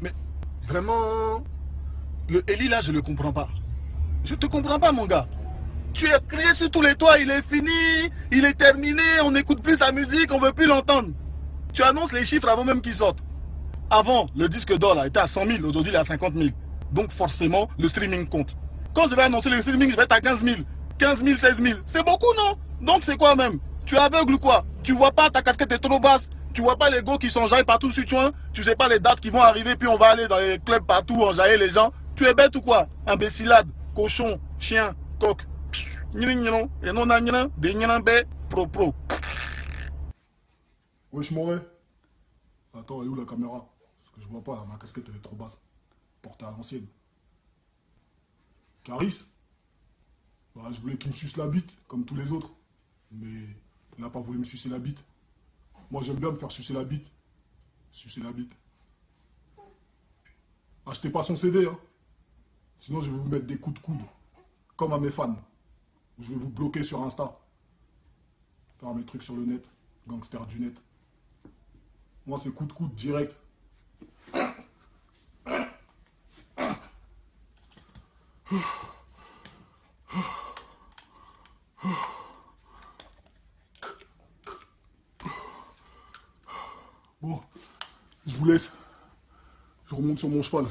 Mais vraiment, le Eli là, je le comprends pas. Je te comprends pas, mon gars. Tu es crié sur tous les toits, il est fini, il est terminé, on n'écoute plus sa musique, on veut plus l'entendre. Tu annonces les chiffres avant même qu'ils sortent. Avant, le disque d'or là était à 100 000, aujourd'hui il est à 50 000. Donc forcément, le streaming compte. Quand je vais annoncer le streaming, je vais être à 15 000, 15 000, 16 000. C'est beaucoup, non? Donc c'est quoi même? Tu es aveugle ou quoi? Tu vois pas, ta casquette est trop basse. Tu vois pas les go qui s'enjaillent partout sur toi. Tu sais pas les dates qui vont arriver, puis on va aller dans les clubs partout, enjailler les gens. Tu es bête ou quoi? Imbécilade, cochon, chien, coq. Et non, des pro. Wesh Moret. Attends, elle est où la caméra? Parce que je vois pas, là, ma casquette elle est trop basse. Portée à l'ancienne. Caris? Bah, je voulais qu'il me suce la bite, comme tous les autres. Mais il n'a pas voulu me sucer la bite. Moi j'aime bien me faire sucer la bite. Sucer la bite. Achetez pas son CD, hein. Sinon je vais vous mettre des coups de coude. Comme à mes fans. Je vais vous bloquer sur Insta. Faire mes trucs sur le net. Gangster du net. Moi c'est coup de coude direct. Bon, je vous laisse. Je remonte sur mon cheval.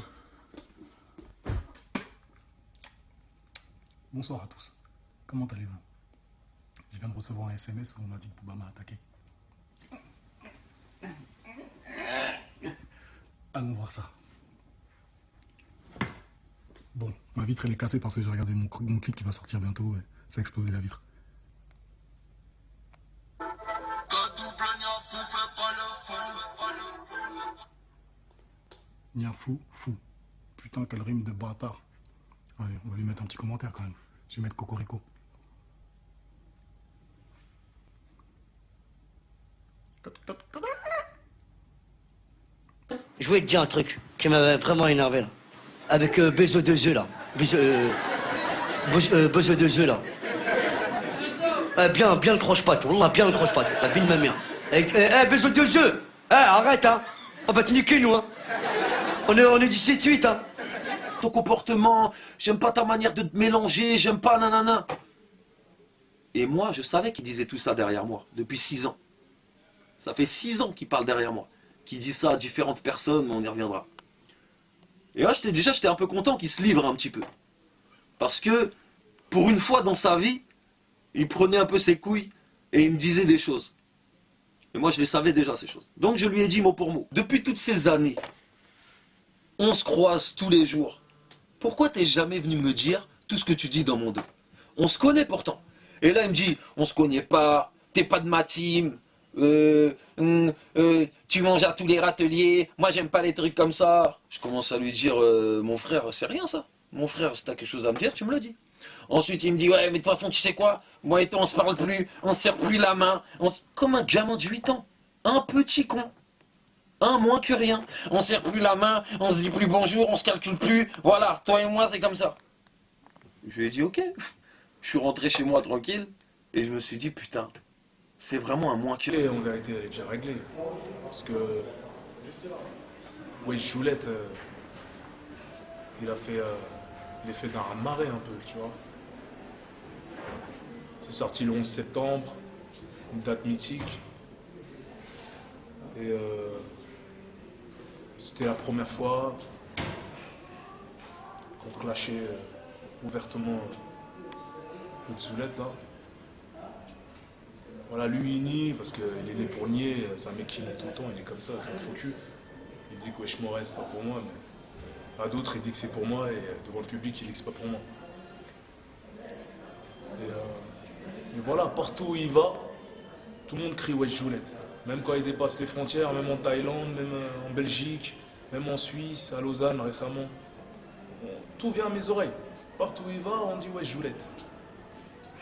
Bonsoir à tous. Comment allez-vous? Je viens de recevoir un SMS où on m'a dit que Bouba m'a attaqué. Allons voir ça. Bon, ma vitre elle est cassée parce que j'ai regardé mon clip qui va sortir bientôt et ça a explosé la vitre. Nia fou. Putain, quelle rime de bâtard. Allez, on va lui mettre un petit commentaire quand même. Je vais mettre Cocorico. Je voulais te dire un truc qui m'avait vraiment énervé là. Avec Bezo 2 là. Bezo 2 là. Bien le croche-patte, Wallah, bien le croche-patte. La vie de ma mère. Bezo 2 arrête, hein. On va te niquer, nous, hein. On est 17-8, hein. Ton comportement, j'aime pas ta manière de te mélanger, j'aime pas nanana. Et moi, je savais qu'il disait tout ça derrière moi, depuis 6 ans. Ça fait 6 ans qu'il parle derrière moi. Qu'il dit ça à différentes personnes, mais on y reviendra. Et là, j'étais un peu content qu'il se livre un petit peu. Parce que, pour une fois dans sa vie, il prenait un peu ses couilles et il me disait des choses. Et moi, je les savais déjà, ces choses. Donc, je lui ai dit mot pour mot. Depuis toutes ces années, on se croise tous les jours. Pourquoi t'es jamais venu me dire tout ce que tu dis dans mon dos? On se connaît pourtant. Et là, il me dit, on se connaît pas, t'es pas de ma team, tu manges à tous les râteliers, moi j'aime pas les trucs comme ça. Je commence à lui dire, mon frère, c'est rien ça. Mon frère, si t'as quelque chose à me dire, tu me le dis. Ensuite, il me dit, ouais, mais de toute façon, tu sais quoi? Moi et toi, on se parle plus, on se serre plus la main. Comme un gamin de 8 ans. Un petit con. Un moins que rien. On se serre plus la main, on se dit plus bonjour, on se calcule plus. Voilà, toi et moi, c'est comme ça. Je lui ai dit, ok. Je suis rentré chez moi tranquille et je me suis dit, putain, c'est vraiment un moins que rien. Et en vérité, elle est déjà réglée. Parce que. Oui, Joulette, il a fait l'effet d'un raz-de-marée un peu, tu vois. C'est sorti le 11 septembre, une date mythique. Et c'était la première fois qu'on clashait ouvertement le Zoulette, là. Voilà, lui il nie, parce qu'il est né pour nier, c'est un mec qui nie tout le temps, il est comme ça, c'est un faux cul. Il dit que Wesh Moret c'est pas pour moi, mais à d'autres il dit que c'est pour moi, et devant le public il dit que c'est pas pour moi. Et voilà, partout où il va, tout le monde crie Wesh Joulette. Même quand il dépasse les frontières, même en Thaïlande, même en Belgique, même en Suisse, à Lausanne récemment. Bon, tout vient à mes oreilles. Partout où il va, on dit Wesh Joulette.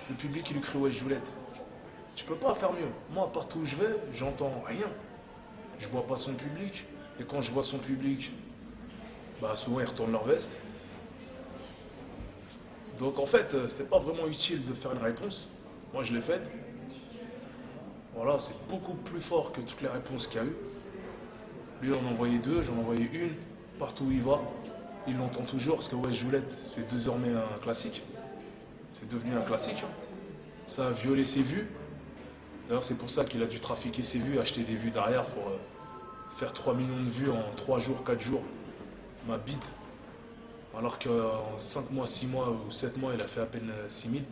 Le public il lui crie Wesh Joulette. Tu peux pas faire mieux. Moi, partout où je vais, j'entends rien. Je vois pas son public. Et quand je vois son public, bah souvent ils retournent leur veste. Donc en fait, c'était pas vraiment utile de faire une réponse. Moi, je l'ai faite. Voilà, c'est beaucoup plus fort que toutes les réponses qu'il y a eu. Lui, on en envoyait 2, j'en envoyais une. Partout où il va, il l'entend toujours parce que Wesh Joulette, c'est désormais un classique. C'est devenu un classique. Ça a violé ses vues. D'ailleurs, c'est pour ça qu'il a dû trafiquer ses vues, acheter des vues derrière pour faire 3 millions de vues en 3 jours, 4 jours. Ma bite. Alors qu'en 5 mois, 6 mois ou 7 mois, il a fait à peine 6 000.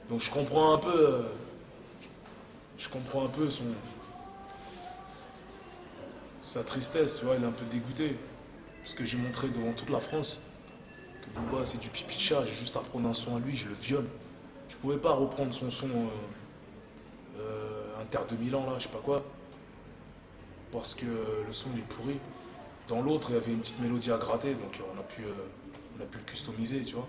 Donc je comprends un peu. Je comprends un peu sa tristesse, tu vois, il est un peu dégoûté. Parce que j'ai montré devant toute la France que Booba c'est du pipi de chat, j'ai juste à reprendre un son à lui, je le viole. Je pouvais pas reprendre son son Inter 2000 ans là, je sais pas quoi. Parce que le son il est pourri. Dans l'autre, il y avait une petite mélodie à gratter, donc on a pu le customiser, tu vois.